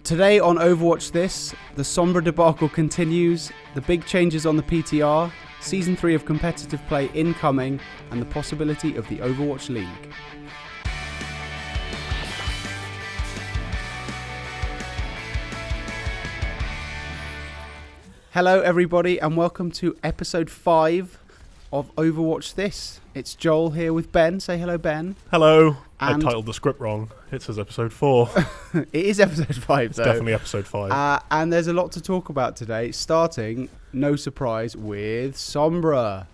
Today on Overwatch This, the Sombra debacle continues, the big changes on the PTR, Season 3 of competitive play incoming, and the possibility of the Overwatch League. Hello everybody and welcome to episode 5 of Overwatch This. It's Joel here with Ben. Say hello, Ben. Hello. And I titled the script wrong. It says episode 4. It is episode 5 It's though. definitely episode 5. And there's a lot to talk about today, starting, no surprise, with Sombra.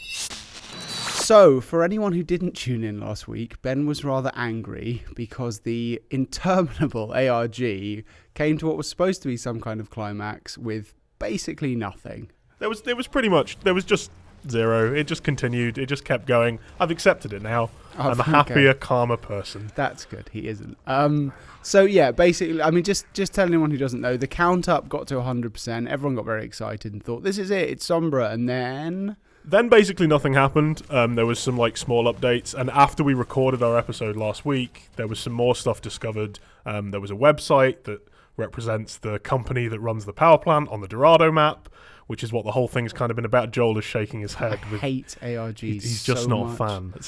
So, for anyone who didn't tune in last week, Ben was rather angry because the interminable ARG came to what was supposed to be some kind of climax with basically nothing. There was just zero. It just continued. It just kept going. I've accepted it now. Oh, I'm a happier, calmer person. That's good. He isn't. So yeah, basically, I mean, just tell anyone who doesn't know, the count up got to 100%. Everyone got very excited and thought, this is it. It's Sombra. And then Basically nothing happened. There was some small updates, and after we recorded our episode last week, there was some more stuff discovered. There was a website that represents the company that runs the power plant on the Dorado map, which is what the whole thing's kind of been about. Joel is shaking his head. I hate ARGs. He's just so not much.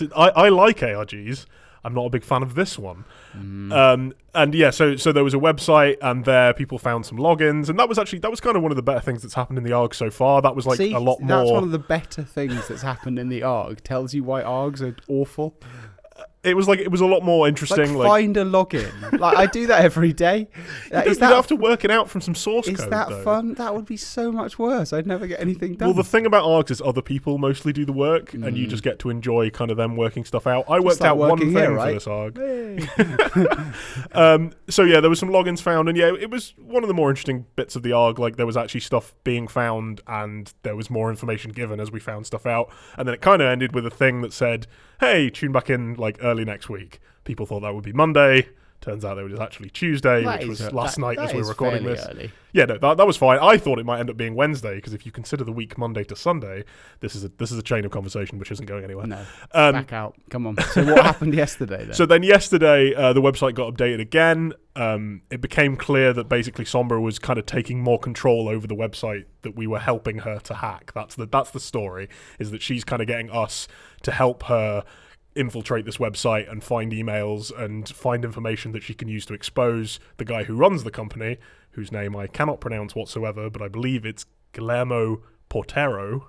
a fan. I like ARGs. I'm not a big fan of this one. And yeah, so there was a website, and there people found some logins, and that was kind of one of the better things that's happened in the ARG so far. That was See, a lot more. That's one of the better things that's happened in the ARG. Tells you why ARGs are awful. It was a lot more interesting. Find a login. I do that every day. You have to work it out from some source code. Is that though. fun? That would be so much worse. I'd never get anything done. Well, the thing about ARGs is other people mostly do the work, and you just get to enjoy kind of them working stuff out. I worked out one thing for this ARG. So yeah, there was some logins found, and yeah, it was one of the more interesting bits of the ARG. Like, there was actually stuff being found, and there was more information given as we found stuff out. And then it kind of ended with a thing that said, hey, tune back in early next week. People thought that would be Monday. Turns out it was actually Tuesday, which was last night as we were recording this. Early. Yeah, no, that was fine. I thought it might end up being Wednesday, because if you consider the week Monday to Sunday, this is a chain of conversation which isn't going anywhere. No, back out. Come on. So what happened yesterday then? So then yesterday, the website got updated again. It became clear that basically Sombra was kind of taking more control over the website that we were helping her to hack. That's the story, is that she's kind of getting us to help her infiltrate this website and find emails and find information that she can use to expose the guy who runs the company, whose name I cannot pronounce whatsoever, but I believe it's Guillermo Portero.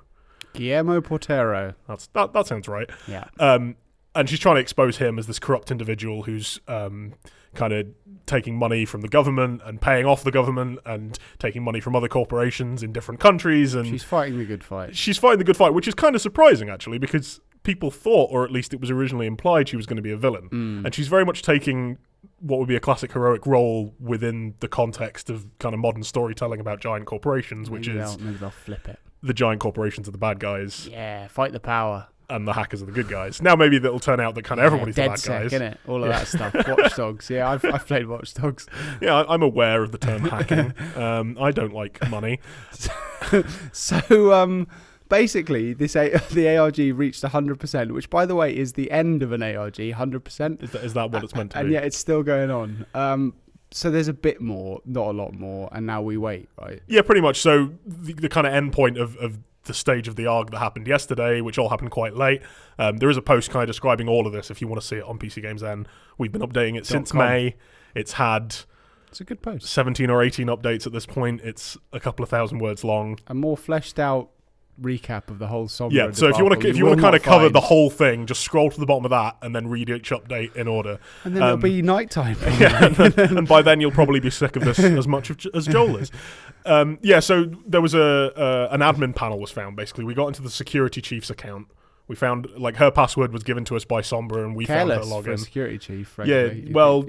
Guillermo Portero. That sounds right. Yeah. And she's trying to expose him as this corrupt individual who's kind of taking money from the government and paying off the government and taking money from other corporations in different countries. And she's fighting the good fight. She's fighting the good fight, which is kind of surprising, actually, because people thought, or at least it was originally implied, she was going to be a villain. And she's very much taking what would be a classic heroic role within the context of kind of modern storytelling about giant corporations, Maybe they'll flip it. The giant corporations are the bad guys. Yeah, fight the power. And the hackers are the good guys. Now maybe that'll turn out that kind of everybody's the bad guys. Innit? All of that stuff. Watch Dogs. Yeah, I've played Watch Dogs. Yeah, I'm aware of the term hacking. I don't like money. So basically, the ARG reached 100%, which, by the way, is the end of an ARG. 100%. Is that what it's meant to be? And yet it's still going on. So there's a bit more, not a lot more, and now we wait, right? Yeah, pretty much. So the kind of end point of the stage of the ARG that happened yesterday, which all happened quite late. There is a post kind of describing all of this if you want to see it on PCGamesN. We've been updating it since May. It's a good post. 17 or 18 updates at this point. It's a couple of thousand words long. A more fleshed out recap of the whole Sombra. Yeah, so if you want to kind of cover the whole thing, just scroll to the bottom of that and then read each update in order. And then it'll be nighttime. Yeah, and by then you'll probably be sick of this as much as Joel is. Yeah, so there was an admin panel was found. Basically, we got into the security chief's account. We found her password was given to us by Sombra, and we found her login. For a security chief, frankly. Yeah, well,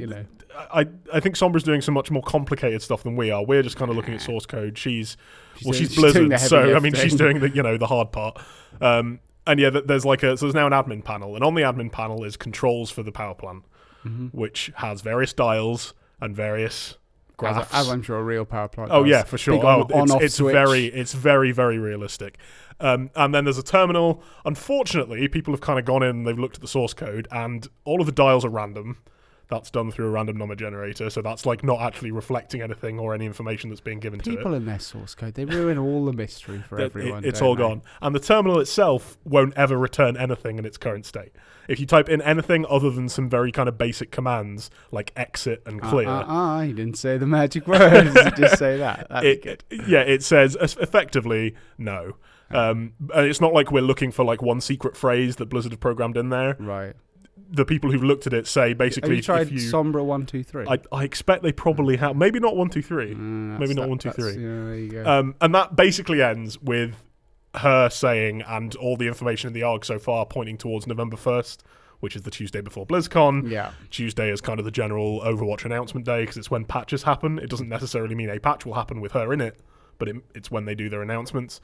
I think Sombra's doing some much more complicated stuff than we are. We're just kind of looking at source code. She's Blizzard, so I mean, she's doing the hard part. And yeah, there's now an admin panel, and on the admin panel is controls for the power plant, which has various dials and various graphs. As I'm sure a real power plant. Oh yeah, for sure. It's very, very realistic. And then there's a terminal. Unfortunately, people have kind of gone in and they've looked at the source code, and all of the dials are random. That's done through a random number generator, so that's like not actually reflecting anything or any information that's being given to it. People in their source code, they ruin all the mystery for everyone. It's all gone. And the terminal itself won't ever return anything in its current state. If you type in anything other than some very kind of basic commands like exit and clear. You didn't say the magic words. You just say that. That'd be good. Yeah, it says effectively no. It's not like we're looking for like one secret phrase that Blizzard have programmed in there. Right. The people who've looked at it say basically, have you tried Sombra 123? I expect they probably have. Maybe not 123. Maybe not 123. Yeah, there you go. And that basically ends with her saying, and all the information in the ARG so far pointing towards November 1st, which is the Tuesday before BlizzCon. Yeah. Tuesday is kind of the general Overwatch announcement day because it's when patches happen. It doesn't necessarily mean a patch will happen with her in it, but it's when they do their announcements,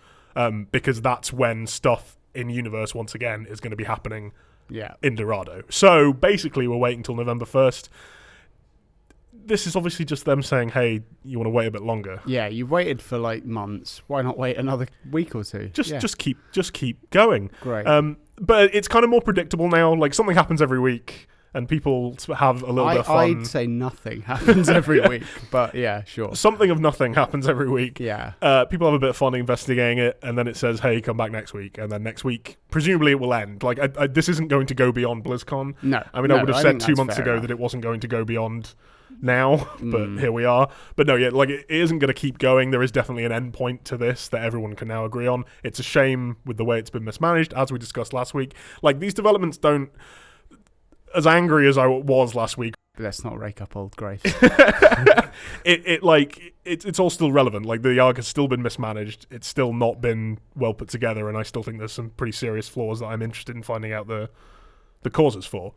because that's when stuff in universe once again is going to be happening. Yeah. In Dorado. So basically we're waiting till November 1st. This is obviously just them saying, hey, you want to wait a bit longer. Yeah, you've waited for like months. Why not wait another week or two? Just keep going. Great. But it's kind of more predictable now. Like something happens every week and people have a little bit of fun. I'd say nothing happens every week, but yeah, sure. Something of nothing happens every week. Yeah. People have a bit of fun investigating it, and then it says, hey, come back next week. And then next week, presumably it will end. Like, this isn't going to go beyond BlizzCon. No. I mean, I would have said 2 months ago that it wasn't going to go beyond now, but here we are. But no, yeah, like it isn't going to keep going. There is definitely an end point to this that everyone can now agree on. It's a shame with the way it's been mismanaged, as we discussed last week. Like, these developments don't... As angry as I was last week, let's not rake up old graves. It's all still relevant. Like the ARG has still been mismanaged. It's still not been well put together, and I still think there's some pretty serious flaws that I'm interested in finding out the causes for.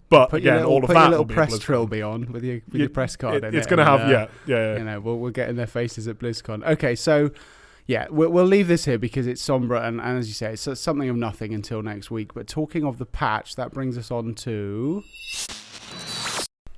But again, all of that little will be press trilby on with your press card. It's going to have yeah. You know, we'll get in their faces at BlizzCon. Okay, so. Yeah, we'll leave this here because it's Sombra, and as you say, it's something of nothing until next week. But talking of the patch, that brings us on to...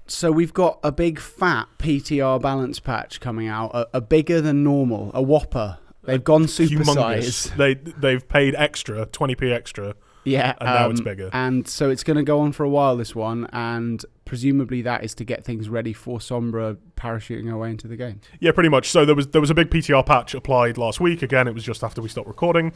So we've got a big fat PTR balance patch coming out, a bigger than normal, a whopper. They've gone super size. They've paid extra, 20p extra. Yeah. And now it's bigger. And so it's going to go on for a while, this one, and presumably that is to get things ready for Sombra parachuting her way into the game. Yeah, pretty much. So there was a big PTR patch applied last week. Again, it was just after we stopped recording.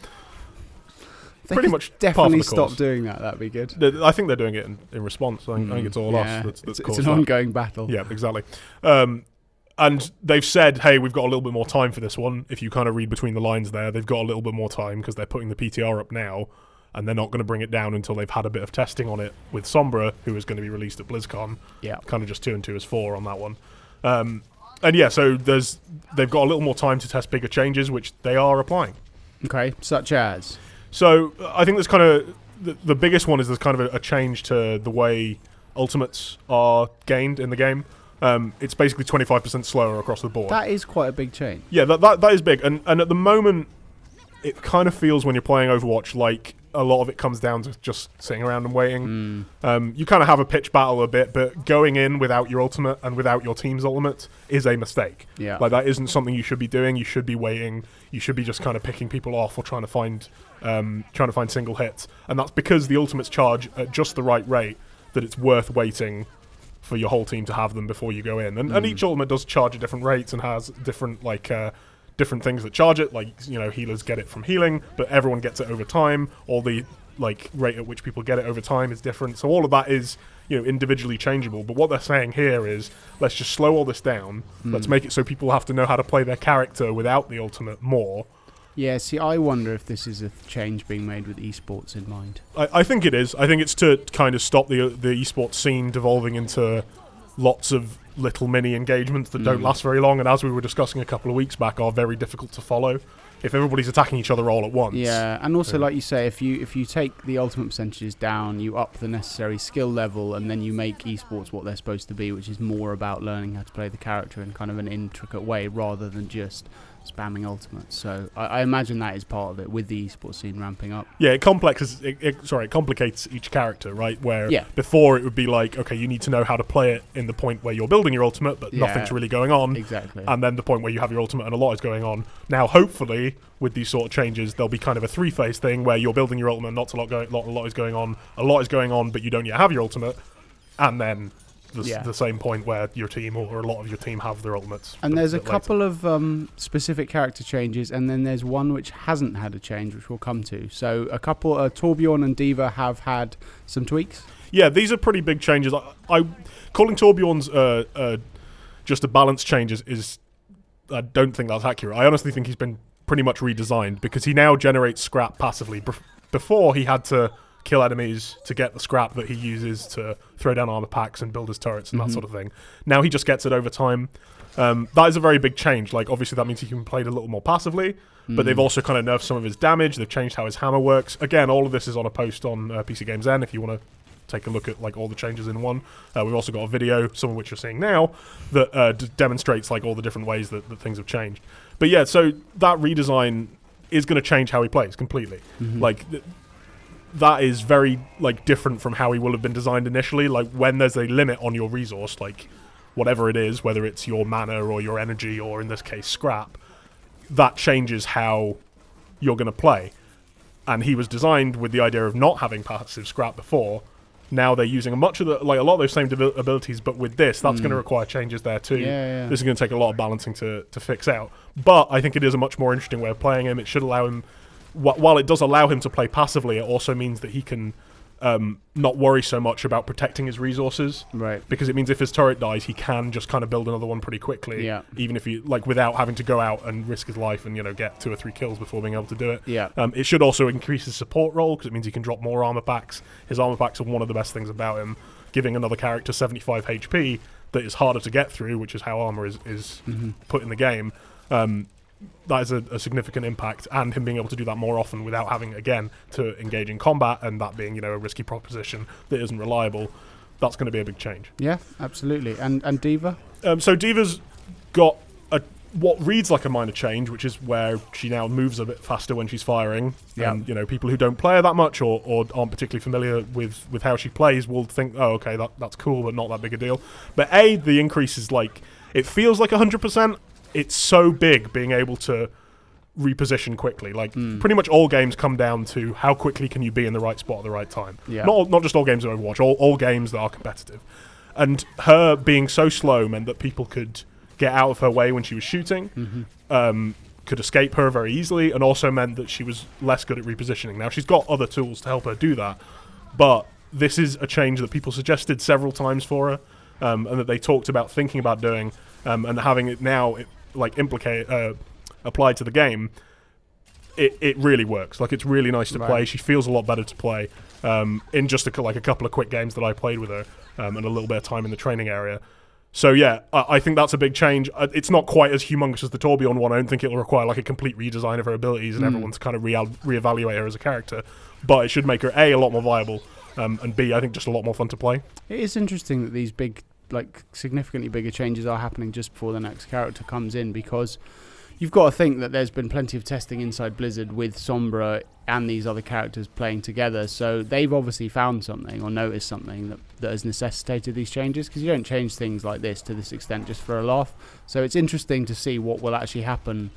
They pretty much definitely stop doing that. That'd be good. I think they're doing it in response. I think it's all us. It's an ongoing battle. Yeah, exactly. And they've said, hey, we've got a little bit more time for this one. If you kind of read between the lines there, they've got a little bit more time because they're putting the PTR up now. And they're not going to bring it down until they've had a bit of testing on it with Sombra, who is going to be released at BlizzCon. Yeah. Kind of just 2 and 2 is 4 on that one. And yeah, so they've got a little more time to test bigger changes, which they are applying. Okay, such as? So I think there's kind of... The biggest one is there's kind of a change to the way ultimates are gained in the game. It's basically 25% slower across the board. That is quite a big change. Yeah, that is big. And at the moment, it kind of feels when you're playing Overwatch like a lot of it comes down to just sitting around and waiting. You kind of have a pitch battle a bit, but going in without your ultimate and without your team's ultimate is a mistake. Yeah. Like, that isn't something you should be doing. You should be waiting. You should be just kind of picking people off or trying to find single hits. And that's because the ultimates charge at just the right rate that it's worth waiting for your whole team to have them before you go in. And each ultimate does charge at different rates and has different, different things that charge it, like, you know, healers get it from healing, but everyone gets it over time. All the rate at which people get it over time is different. So all of that is, you know, individually changeable. But what they're saying here is, let's just slow all this down. Let's make it so people have to know how to play their character without the ultimate more. Yeah, see, I wonder if this is a change being made with esports in mind. I think it is. I think it's to kind of stop the esports scene devolving into lots of little mini engagements that don't last very long, and as we were discussing a couple of weeks back, are very difficult to follow if everybody's attacking each other all at once. Yeah, and also, like you say, if you take the ultimate percentages down, you up the necessary skill level, and then you make esports what they're supposed to be, which is more about learning how to play the character in kind of an intricate way rather than just spamming ultimates. So I imagine that is part of it with the esports scene ramping up. Yeah, it complicates each character, right? Where before it would be like, okay, you need to know how to play it in the point where you're building your ultimate, but nothing's really going on. Exactly. And then the point where you have your ultimate and a lot is going on. Now, hopefully, with these sort of changes, there'll be kind of a three-phase thing where you're building your ultimate, a lot is going on, but you don't yet have your ultimate, and then the same point where your team or a lot of your team have their ultimates. And there's a couple of specific character changes, and then there's one which hasn't had a change, which we'll come to. So a couple, Torbjorn and D.Va have had some tweaks. Yeah, these are pretty big changes. I calling Torbjorn's just a balance change is I don't think that's accurate. I honestly think he's been pretty much redesigned because he now generates scrap passively. Before, he had to kill enemies to get the scrap that he uses to throw down armor packs and build his turrets and that sort of thing. Now he just gets it over time. That is a very big change. Like, obviously, that means he can play it a little more passively, but they've also kind of nerfed some of his damage. They've changed how his hammer works. Again, all of this is on a post on PCGamesN if you want to take a look at like all the changes in one. We've also got a video, some of which you're seeing now, that demonstrates like all the different ways that things have changed. But yeah, so that redesign is going to change how he plays completely. Like that is very like different from how he will have been designed initially. Like when there's a limit on your resource, like whatever it is, whether it's your mana or your energy or in this case scrap, that changes how you're going to play. And he was designed with the idea of not having passive scrap before. Now they're using a lot of those same abilities, but with this, that's going to require changes there too. This is going to take a lot of balancing to fix out. But I think it is a much more interesting way of playing him. It should allow him, while it does allow him to play passively, it also means that he can not worry so much about protecting his resources. Right. Because it means if his turret dies, he can just kind of build another one pretty quickly. Yeah. Even if he, like, without having to go out and risk his life and, get 2 or 3 kills before being able to do it. Yeah. It should also increase his support role because it means he can drop more armor packs. His armor packs are one of the best things about him, giving another character 75 HP that is harder to get through, which is how armor is put in the game. That is a significant impact, and him being able to do that more often without having, again, to engage in combat, and that being, a risky proposition that isn't reliable, that's going to be a big change. Yeah, absolutely. And D.Va? So D.Va's got what reads like a minor change, which is where she now moves a bit faster when she's firing. Yeah. And, people who don't play her that much or aren't particularly familiar with how she plays will think, oh, okay, that's cool, but not that big a deal. But the increase is like, it feels like 100%. It's so big being able to reposition quickly. Like pretty much all games come down to how quickly can you be in the right spot at the right time. Yeah. Not just all games of Overwatch, all games that are competitive. And her being so slow meant that people could get out of her way when she was shooting, could escape her very easily, and also meant that she was less good at repositioning. Now, she's got other tools to help her do that, but this is a change that people suggested several times for her, and that they talked about thinking about doing, and having it now applied to the game. It really works. Like, it's really nice to play. She feels a lot better to play in just a couple of quick games that I played with her, and a little bit of time in the training area. So yeah, I think that's a big change. It's not quite as humongous as the Torbjorn one. I don't think it'll require like a complete redesign of her abilities and everyone to kind of reevaluate her as a character. But it should make her A lot more viable, and B, I think just a lot more fun to play. It is interesting that these big, like significantly bigger changes are happening just before the next character comes in, because you've got to think that there's been plenty of testing inside Blizzard with Sombra and these other characters playing together, so they've obviously found something or noticed something that has necessitated these changes, because you don't change things like this to this extent just for a laugh. So it's interesting to see what will actually happen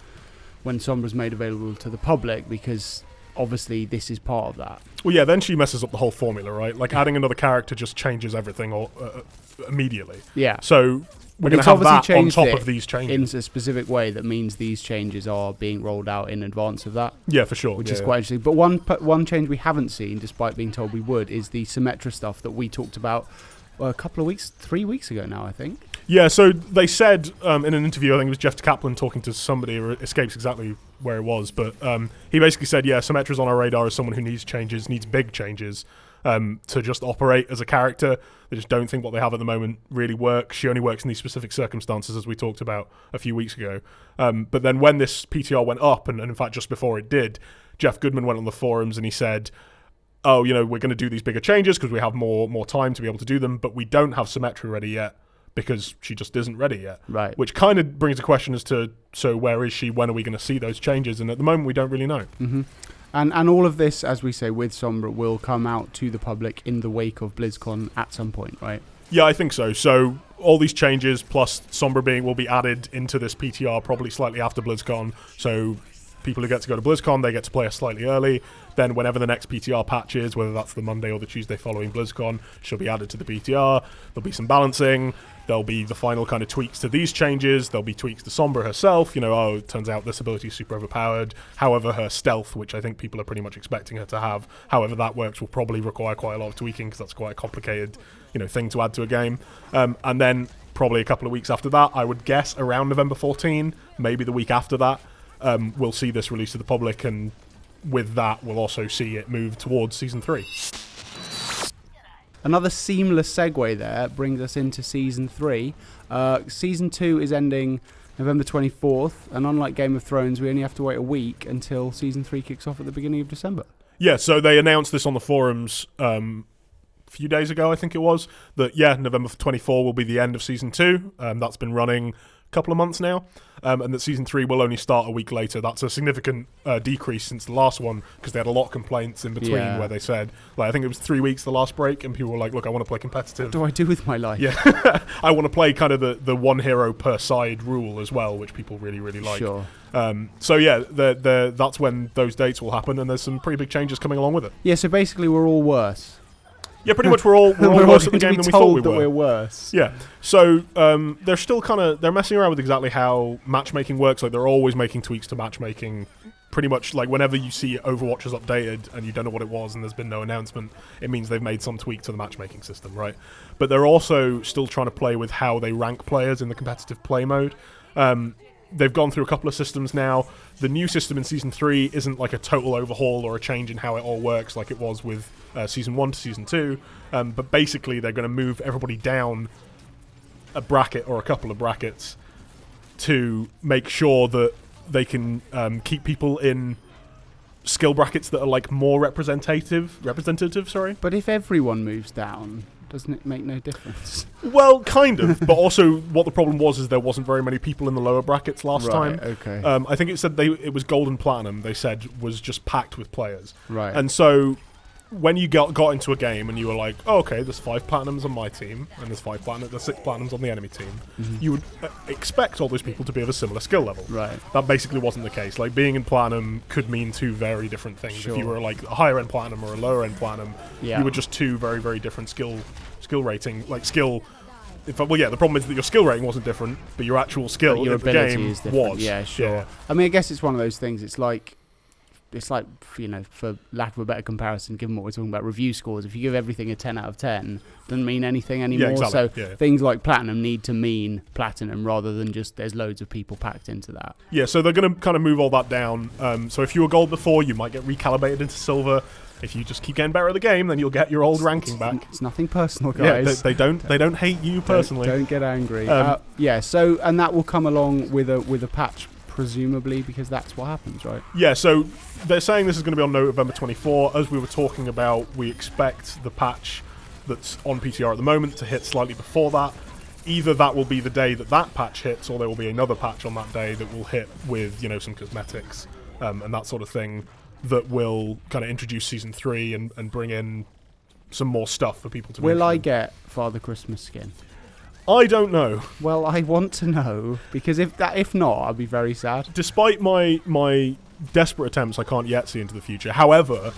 when Sombra's made available to the public, because obviously this is part of that. Well, yeah, then she messes up the whole formula, right? Like adding another character just changes everything immediately. Yeah. So we're going to have that on top of these changes. In a specific way that means these changes are being rolled out in advance of that. Yeah, for sure. Which is quite interesting. But one change we haven't seen, despite being told we would, is the Symmetra stuff that we talked about a couple of weeks, 3 weeks ago now, I think. Yeah, so they said in an interview, I think it was Jeff Kaplan talking to somebody, or it escapes exactly where it was, but he basically said, yeah, Symmetra's on our radar as someone who needs big changes, to just operate as a character. They just don't think what they have at the moment really works. She only works in these specific circumstances, as we talked about a few weeks ago. But then when this PTR went up, and in fact just before it did, Jeff Goodman went on the forums and he said, oh, we're going to do these bigger changes because we have more time to be able to do them, but we don't have Symmetra ready yet because she just isn't ready yet. Right. Which kind of brings a question as to, so where is she? When are we going to see those changes? And at the moment, we don't really know. Mm-hmm. And all of this, as we say, with Sombra, will come out to the public in the wake of BlizzCon at some point, right? Yeah, I think so. So all these changes plus Sombra will be added into this PTR probably slightly after BlizzCon. So people who get to go to BlizzCon, they get to play us slightly early. Then whenever the next PTR patch is, whether that's the Monday or the Tuesday following BlizzCon, she'll be added to the PTR. There'll be some balancing. There'll be the final kind of tweaks to these changes. There'll be tweaks to Sombra herself. It turns out this ability is super overpowered. However, her stealth, which I think people are pretty much expecting her to have, however that works, will probably require quite a lot of tweaking because that's quite a complicated, thing to add to a game. And then probably a couple of weeks after that, I would guess around November 14, maybe the week after that, we'll see this released to the public, and with that, we'll also see it move towards Season 3. Another seamless segue there brings us into Season 3. Season 2 is ending November 24th, and unlike Game of Thrones, we only have to wait a week until Season 3 kicks off at the beginning of December. Yeah, so they announced this on the forums a few days ago, I think it was, that, November 24 will be the end of Season 2. That's been running a couple of months now. And that Season 3 will only start a week later. That's a significant decrease since the last one, because they had a lot of complaints in between where they said, I think it was 3 weeks the last break, and people were like, look, I want to play competitive. What do I do with my life? Yeah, I want to play kind of the one hero per side rule as well, which people really, really like. Sure. That's when those dates will happen, and there's some pretty big changes coming along with it. Yeah, so basically we're all worse. Yeah, pretty much we're all worse at the game than we thought we were. We're worse. Yeah. So they're still they're messing around with exactly how matchmaking works. Like, they're always making tweaks to matchmaking. Pretty much, like, whenever you see Overwatch is updated and you don't know what it was and there's been no announcement, it means they've made some tweak to the matchmaking system, right? But they're also still trying to play with how they rank players in the competitive play mode. They've gone through a couple of systems now. The new system in Season 3 isn't like a total overhaul or a change in how it all works like it was with Season 1 to Season 2. But basically, they're going to move everybody down a bracket or a couple of brackets to make sure that they can keep people in skill brackets that are like more representative, sorry. But if everyone moves down, doesn't it make no difference? Well, kind of. But also, what the problem was is there wasn't very many people in the lower brackets last time. Okay. I think it said it was gold and platinum. They said was just packed with players. Right. And so when you got into a game and you were like, oh, okay, there's 5 platinums on my team and there's 6 platinums on the enemy team, you would expect all those people to be of a similar skill level. Right. That basically wasn't the case. Like, being in platinum could mean 2 very different things. Sure. If you were like a higher end platinum or a lower end platinum, you were just 2 very, very different skill rating, like skill. The problem is that your skill rating wasn't different, but your actual skill your in the ability game is different. was. Yeah, sure. Yeah. I mean, I guess it's one of those things. It's like, for lack of a better comparison, given what we're talking about review scores, if you give everything a 10 out of 10, doesn't mean anything anymore. Yeah, exactly. So things like platinum need to mean platinum rather than just there's loads of people packed into that. Yeah, so they're going to kind of move all that down. So if you were gold before, you might get recalibrated into silver. If you just keep getting better at the game, then you'll get your old ranking back. It's nothing personal, guys. Yeah, they don't hate you personally. Don't get angry. So and that will come along with a patch, presumably, because that's what happens, right? Yeah, so they're saying this is going to be on November 24. As we were talking about, we expect the patch that's on PTR at the moment to hit slightly before that. Either that will be the day that patch hits, or there will be another patch on that day that will hit with, some cosmetics and that sort of thing that will kind of introduce Season 3 and bring in some more stuff for people to Will I get Father Christmas skin? I don't know. Well, I want to know, because if not, I'll be very sad. Despite my desperate attempts, I can't yet see into the future. However,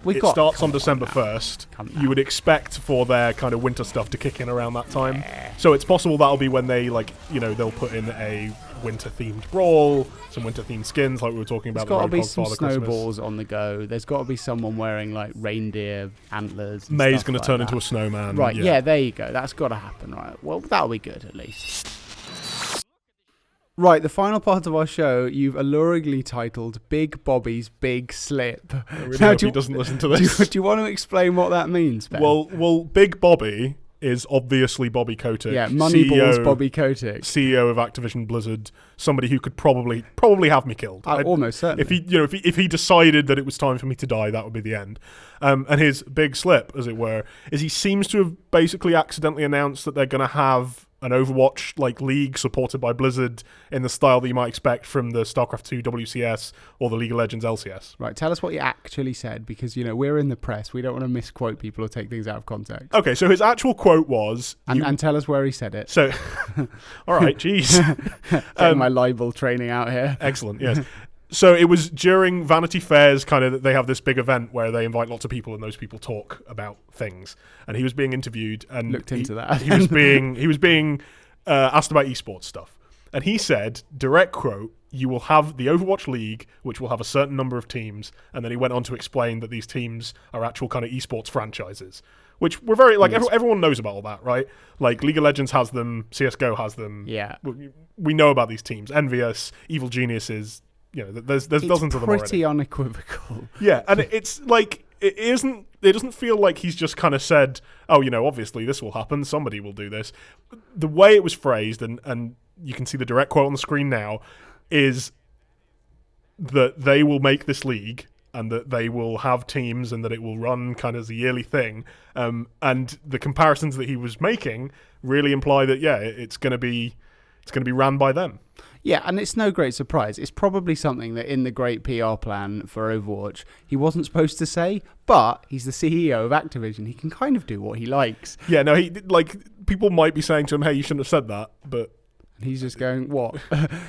it starts on December 1st. You would expect for their kind of winter stuff to kick in around that time. Yeah. So it's possible that'll be when they, they'll put in a winter-themed brawl, some winter-themed skins, like we were talking about. There's got to be some snowballs on the go. There's got to be someone wearing, like, reindeer antlers. May's going to turn into a snowman. Right, yeah, there you go. That's got to happen, right? Well, that'll be good, at least. Right, the final part of our show, you've alluringly titled Big Bobby's Big Slip. I really hope he doesn't listen to this. Do you want to explain what that means, Ben? Well, Big Bobby is obviously Bobby Kotick. Yeah, Moneyball's Bobby Kotick. CEO of Activision Blizzard, somebody who could probably have me killed. Almost certainly. If he decided that it was time for me to die, that would be the end. And his big slip, as it were, is he seems to have basically accidentally announced that they're going to have an Overwatch League supported by Blizzard in the style that you might expect from the StarCraft 2 WCS or the League of Legends LCS. Right, tell us what you actually said, because we're in the press. We don't want to misquote people or take things out of context. Okay, so his actual quote was, and tell us where he said it. So, all right, jeez, Getting my libel training out here. Excellent. Yes. So it was during Vanity Fair's kind of, they have this big event where they invite lots of people and those people talk about things. And he was being interviewed and Looked into that. he was being asked about esports stuff. And he said, direct quote, "You will have the Overwatch League, which will have a certain number of teams." And then he went on to explain that these teams are actual kind of esports franchises, which we're very, like, everyone knows about all that, right? Like, League of Legends has them, CSGO has them. Yeah. We know about these teams. Envious, Evil Geniuses, you know, there's dozens of them already. It's pretty unequivocal. Yeah, and it's like, it doesn't feel like he's just kind of said, oh, you know, obviously this will happen, somebody will do this. The way it was phrased, and you can see the direct quote on the screen now, is that they will make this league and that they will have teams and that it will run kind of as a yearly thing. And the comparisons that he was making really imply that, yeah, it's going to be ran by them. Yeah, and it's no great surprise. It's probably something that in the great PR plan for Overwatch, he wasn't supposed to say, but he's the CEO of Activision. He can kind of do what he likes. Yeah, no, people might be saying to him, hey, you shouldn't have said that, but he's just going, what?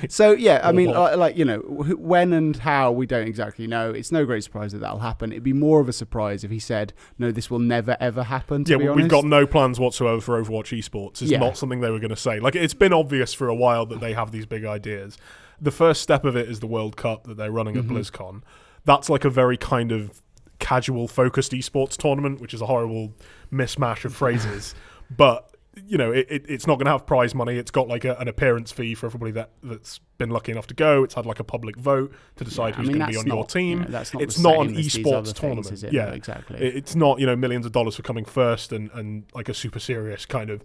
So, yeah, I mean, like, you know, when and how, we don't exactly know. It's no great surprise that that'll happen. It'd be more of a surprise if he said, no, this will never, ever happen, to be honest. We've got no plans whatsoever for Overwatch esports. It's not something they were going to say. Like, it's been obvious for a while that they have these big ideas. The first step of it is the World Cup that they're running at BlizzCon. That's like a very kind of casual, focused esports tournament, which is a horrible mismatch of phrases. But you know, it's not going to have prize money. It's got like an appearance fee for everybody that's been lucky enough to go. It's had like a public vote to decide who's going to be on your team. You know, it's not an esports tournament. Things, yeah, exactly. It's not, you know, millions of dollars for coming first and like a super serious kind of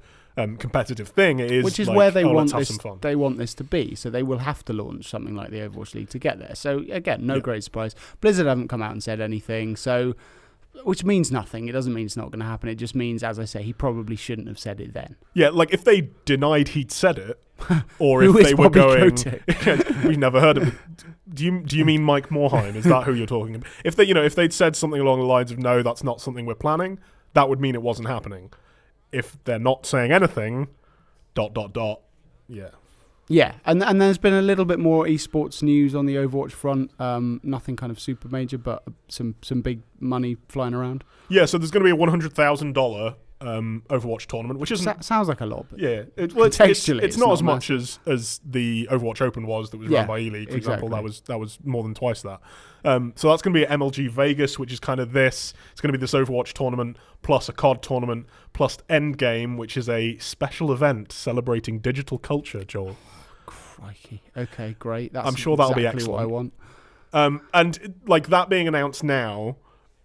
competitive thing. It is, which is like, where they want this. They want this to be. So they will have to launch something like the Overwatch League to get there. So again, no great surprise. Blizzard haven't come out and said anything. So. Which means nothing. It doesn't mean it's not going to happen. It just means, as I say, he probably shouldn't have said it then. Yeah, like if they denied he'd said it, or if they were Bobby going, Kotick? We've never heard of it. Do you mean Mike Morhaime? Is that who you're talking about? If they'd said something along the lines of no, that's not something we're planning, that would mean it wasn't happening. If they're not saying anything, ... yeah. Yeah, and there's been a little bit more esports news on the Overwatch front. Nothing kind of super major, but some big money flying around. Yeah, so there's going to be a $100,000 Overwatch tournament, which isn't... sounds like a lot. But yeah. Contextually, it's not as much as the Overwatch Open was that was run by E-League, for example. That was more than twice that. So that's going to be at MLG Vegas, which is kind of this. It's going to be this Overwatch tournament, plus a COD tournament, plus Endgame, which is a special event celebrating digital culture, Joel. Crikey. Okay, great. I'm sure that'll be excellent. What I want. And like that being announced now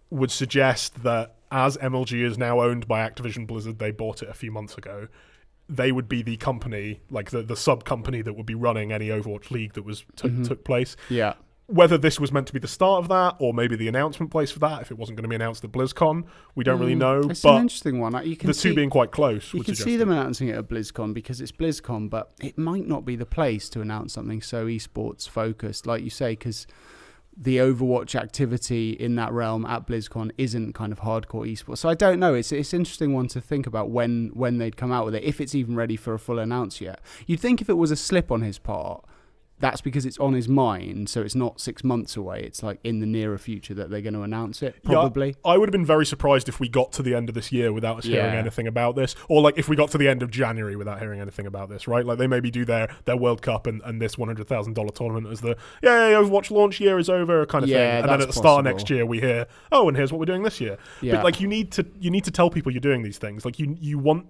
would suggest that as MLG is now owned by Activision Blizzard, they bought it a few months ago, they would be the company, like the sub-company that would be running any Overwatch League that was took place. Yeah. Whether this was meant to be the start of that, or maybe the announcement place for that, if it wasn't going to be announced at BlizzCon, we don't really know. It's but an interesting one. You can the two being quite close. You can see them announcing it at BlizzCon because it's BlizzCon, but it might not be the place to announce something so esports focused, like you say, because the Overwatch activity in that realm at BlizzCon isn't kind of hardcore esports. So I don't know. It's an interesting one to think about when they'd come out with it, if it's even ready for a full announce yet. You'd think if it was a slip on his part, that's because it's on his mind, so it's not 6 months away. It's like in the nearer future that they're going to announce it, probably. Yeah, I would have been very surprised if we got to the end of this year without us hearing anything about this, or like if we got to the end of January without hearing anything about this, right? Like they maybe do their World Cup and this $100,000 tournament as the Overwatch launch year is over kind of thing, and then at the start of next year we hear, oh, and here's what we're doing this year. But like you need to tell people you're doing these things. Like you want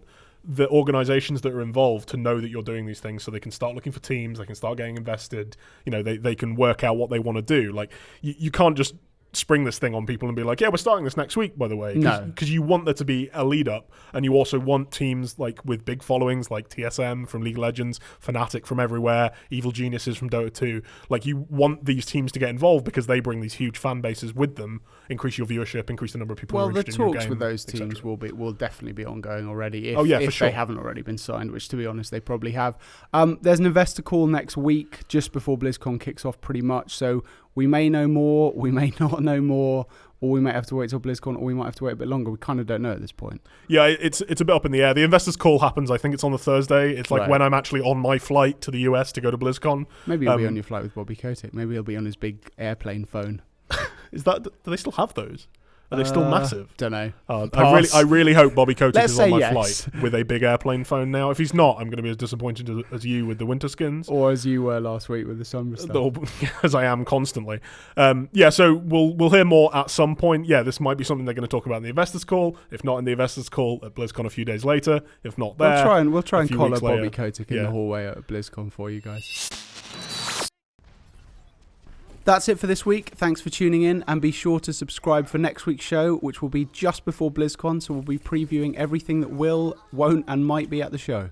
the organizations that are involved to know that you're doing these things so they can start looking for teams, they can start getting invested, you know, they can work out what they want to do. Like you can't just spring this thing on people and be like, yeah, we're starting this next week, by the way. Because you want there to be a lead up, and you also want teams like with big followings like TSM from League of Legends, Fnatic from everywhere, Evil Geniuses from Dota 2. Like you want these teams to get involved because they bring these huge fan bases with them, increase your viewership, increase the number of people who are interested in your game. Well, the talks with those teams will definitely be ongoing already if they haven't already been signed, which to be honest they probably have. There's an investor call next week just before BlizzCon kicks off pretty much, so We may know more, we may not know more, or we might have to wait till BlizzCon, or we might have to wait a bit longer. We kind of don't know at this point. Yeah, it's a bit up in the air. The investors' call happens, I think it's on the Thursday. It's like Right. when I'm actually on my flight to the US to go to BlizzCon. Maybe he'll be on your flight with Bobby Kotick. Maybe he'll be on his big airplane phone. Do they still have those? Are they still massive? Don't know. I really hope Bobby Kotick Let's is on say my yes. flight with a big airplane phone now. If he's not, I'm going to be as disappointed as you with the winter skins. Or as you were last week with the Sombra stuff. As I am constantly. So we'll hear more at some point. Yeah, this might be something they're going to talk about in the investors call. If not in the investors call, at BlizzCon a few days later. If not there, We'll try and few collar weeks Bobby later. Kotick in Yeah. the hallway at BlizzCon for you guys. That's it for this week. Thanks for tuning in, and be sure to subscribe for next week's show, which will be just before BlizzCon, so we'll be previewing everything that will, won't, and might be at the show.